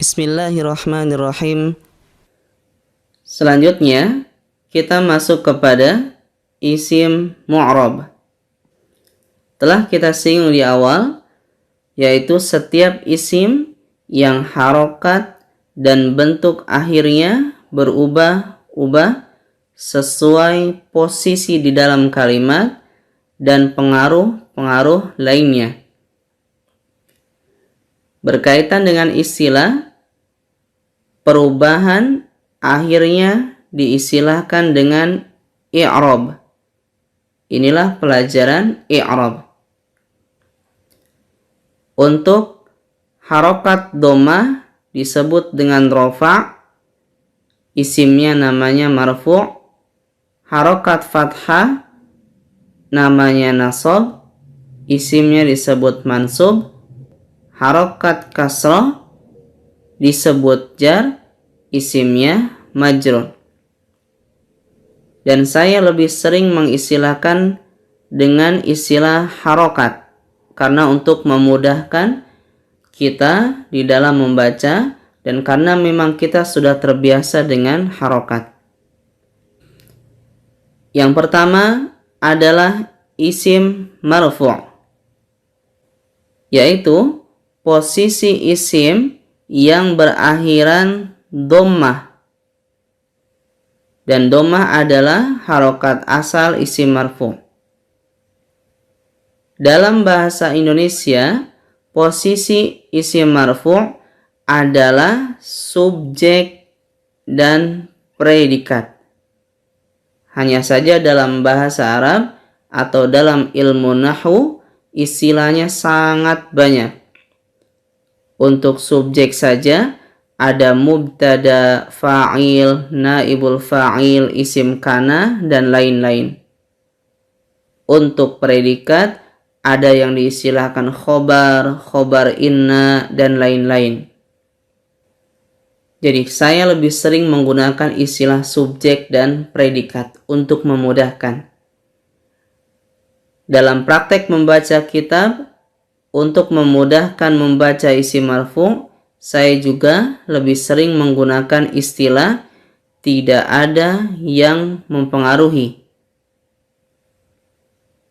Bismillahirrahmanirrahim. Selanjutnya kita masuk kepada isim mu'rab. Telah kita singgung di awal, yaitu setiap isim yang harokat dan bentuk akhirnya berubah-ubah sesuai posisi di dalam kalimat dan pengaruh-pengaruh lainnya. Berkaitan dengan istilah, perubahan akhirnya diistilahkan dengan i'rab. Inilah pelajaran i'rab. Untuk harokat dhammah disebut dengan rafa', isimnya namanya marfu'. Harokat fathah namanya nasab, isimnya disebut mansub. Harokat kasrah disebut jar, isimnya majrur. Dan saya lebih sering mengistilahkan dengan istilah harokat karena untuk memudahkan kita di dalam membaca dan karena memang kita sudah terbiasa dengan harokat. Yang pertama adalah isim marfu', yaitu posisi isim yang berakhiran dhammah. Dan dhammah adalah harokat asal isim marfu'. Dalam bahasa Indonesia, posisi isim marfu' adalah subjek dan predikat. Hanya saja dalam bahasa Arab atau dalam ilmu nahwu, istilahnya sangat banyak. Untuk subjek saja ada mubtada, fa'il, naibul fa'il, isim kana, dan lain-lain. Untuk predikat ada yang diistilahkan khobar, khobar inna, dan lain-lain. Jadi saya lebih sering menggunakan istilah subjek dan predikat untuk memudahkan. Dalam praktek membaca kitab, untuk memudahkan membaca isim marfu', saya juga lebih sering menggunakan istilah tidak ada yang mempengaruhi.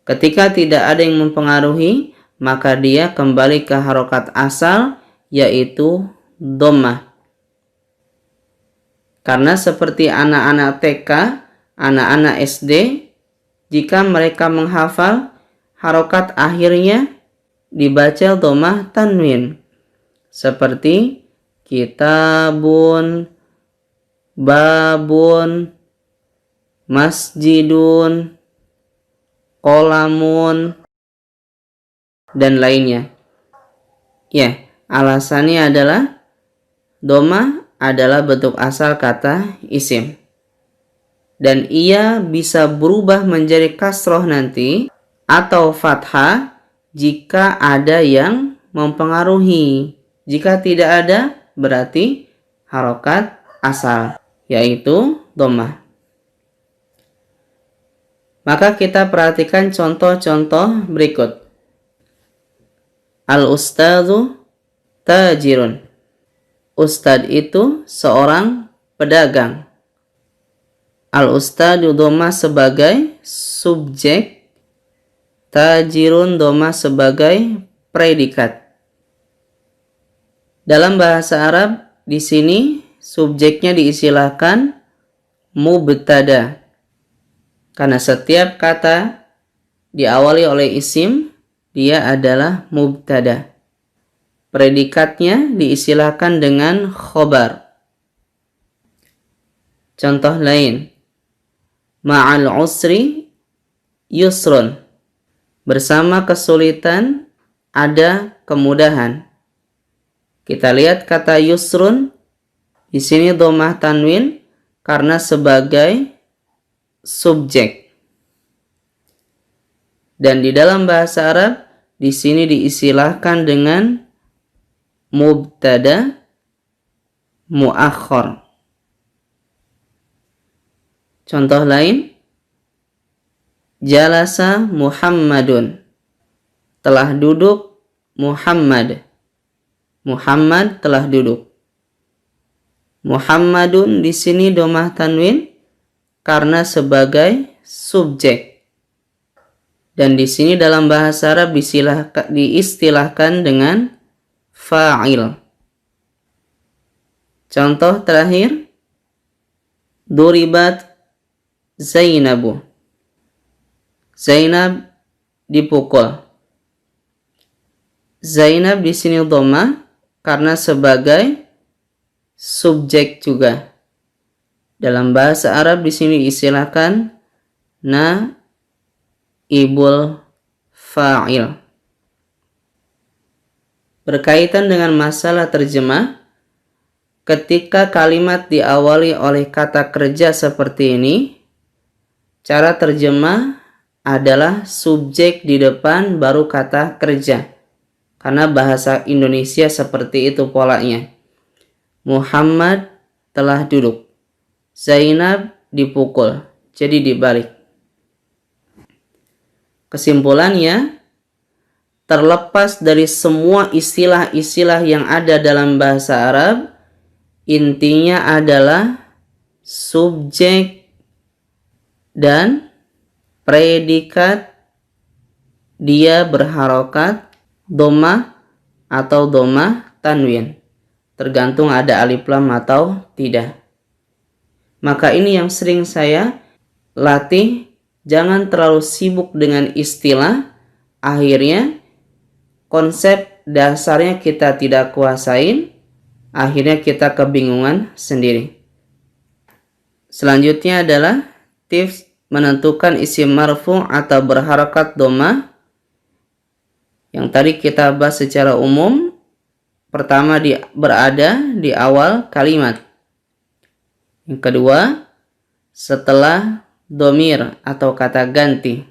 Ketika tidak ada yang mempengaruhi, maka dia kembali ke harokat asal, yaitu dhammah. Karena seperti anak-anak TK, anak-anak SD, jika mereka menghafal, harokat akhirnya dibaca dhammah tanwin. Seperti kitabun, babun, masjidun, qolamun, dan lainnya. Ya, alasannya adalah dhammah adalah bentuk asal kata isim. Dan ia bisa berubah menjadi kasroh nanti atau fathah jika ada yang mempengaruhi. Jika tidak ada, berarti harokat asal, yaitu dhammah. Maka kita perhatikan contoh-contoh berikut. Al-ustadzu tajirun. Ustad itu seorang pedagang. Al-ustadzu dhammah sebagai subjek, tajirun dhammah sebagai predikat. Dalam bahasa Arab, di sini subjeknya diistilahkan mubtada. Karena setiap kata diawali oleh isim, dia adalah mubtada. Predikatnya diistilahkan dengan khobar. Contoh lain, ma'al usri yusrun. Bersama kesulitan ada kemudahan. Kita lihat kata yusrun, di sini dhammah tanwin karena sebagai subjek. Dan di dalam bahasa Arab, di sini diistilahkan dengan mubtada muakhkhar. Contoh lain, jalasa Muhammadun. Telah duduk Muhammad. Muhammad telah duduk. Muhammadun di sini domah tanwin karena sebagai subjek. Dan di sini dalam bahasa Arab diistilahkan dengan fa'il. Contoh terakhir, duribat Zainabu. Zainab dipukul. Zainab di sini dhamma karena sebagai subjek juga. Dalam bahasa Arab di sini diistilahkan naibul fa'il. Berkaitan dengan masalah terjemah, ketika kalimat diawali oleh kata kerja seperti ini, cara terjemah adalah subjek di depan baru kata kerja. Karena bahasa Indonesia seperti itu polanya. Muhammad telah duduk. Zainab dipukul. Jadi dibalik. Kesimpulannya, terlepas dari semua istilah-istilah yang ada dalam bahasa Arab, intinya adalah subjek dan predikat dia berharokat dhammah atau dhammah tanwin, tergantung ada alif lam atau tidak. Maka ini yang sering saya latih, jangan terlalu sibuk dengan istilah, akhirnya konsep dasarnya kita tidak kuasain, akhirnya kita kebingungan sendiri. Selanjutnya adalah tips menentukan isim marfu atau berharakat dhammah. Yang tadi kita bahas secara umum. Pertama berada di awal kalimat. Yang kedua, setelah dhamir atau kata ganti,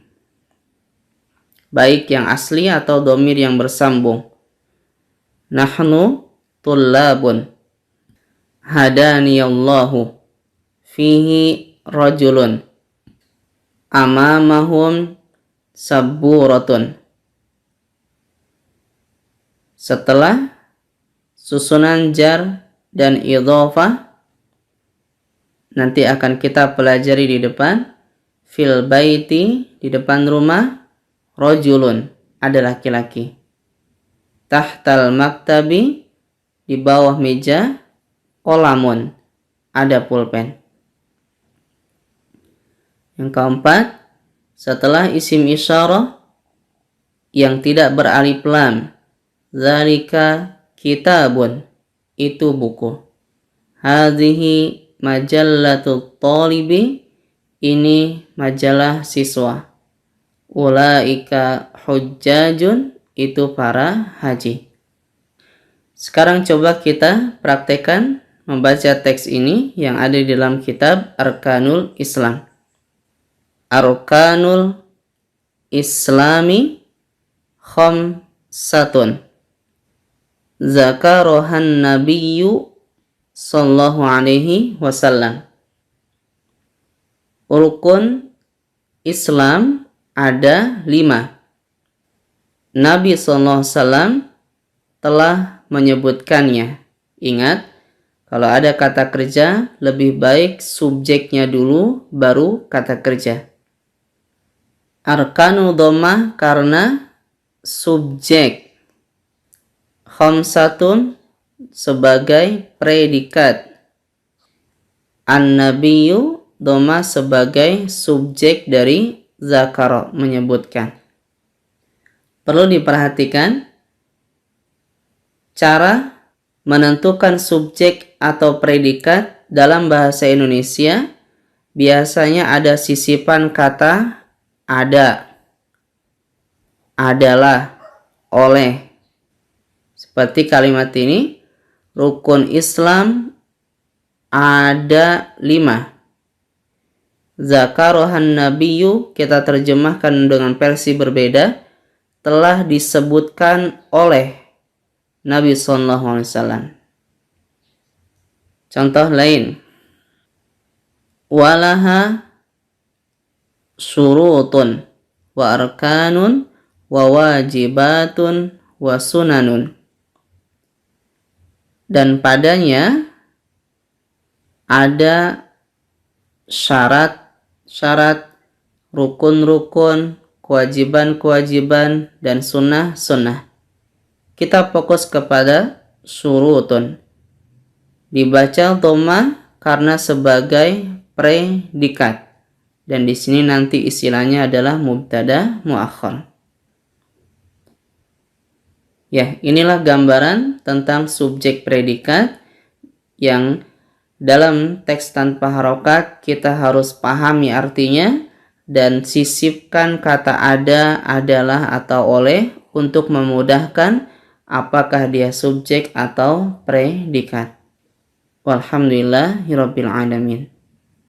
baik yang asli atau dhamir yang bersambung. Nahnu tullabun, hadaniyallahu, fihi rajulun, amamahum sabburatun. Setelah susunan jar dan idhofah, nanti akan kita pelajari di depan. Fil baiti, di depan rumah. Rajulun, ada laki-laki. Tahtal maktabi, di bawah meja. Qalamun, ada pulpen. Yang keempat, setelah isim isyarah yang tidak beralif lam, zalika kitabun, itu buku. Hadhihi majallatul talibi, ini majalah siswa. Ulaika hujjajun, itu para haji. Sekarang coba kita praktekkan membaca teks ini yang ada di dalam kitab Arkanul Islam. Arkanul Islami khamsatun zakarohan nabiyyu sallallahu alaihi wasallam. Rukun Islam ada 5. Nabi sallallahu alaihi wasallam telah menyebutkannya. Ingat, kalau ada kata kerja, lebih baik subjeknya dulu, baru kata kerja. Arkanu dhammah karena subjek. Khamsatun sebagai predikat. An-nabiyyu dhammah sebagai subjek dari zakara, menyebutkan. Perlu diperhatikan cara menentukan subjek atau predikat dalam bahasa Indonesia. Biasanya ada sisipan kata ada, adalah, oleh. Seperti kalimat ini, rukun Islam ada 5. Zakarohan nabiyyu, kita terjemahkan dengan versi berbeda, telah disebutkan oleh Nabi SAW. Contoh lain, walaha syurutun wa arkanun wa wajibatun wa sunanun. Dan padanya ada syarat-syarat, rukun-rukun, kewajiban-kewajiban, dan sunnah-sunnah. Kita fokus kepada syurutun. Dibaca dhammah karena sebagai predikat. Dan di sini nanti istilahnya adalah mubtada muakhar. Ya, inilah gambaran tentang subjek predikat yang dalam teks tanpa harokat kita harus pahami artinya dan sisipkan kata ada, adalah, atau oleh untuk memudahkan apakah dia subjek atau predikat. Walhamdulillahirabbil alamin.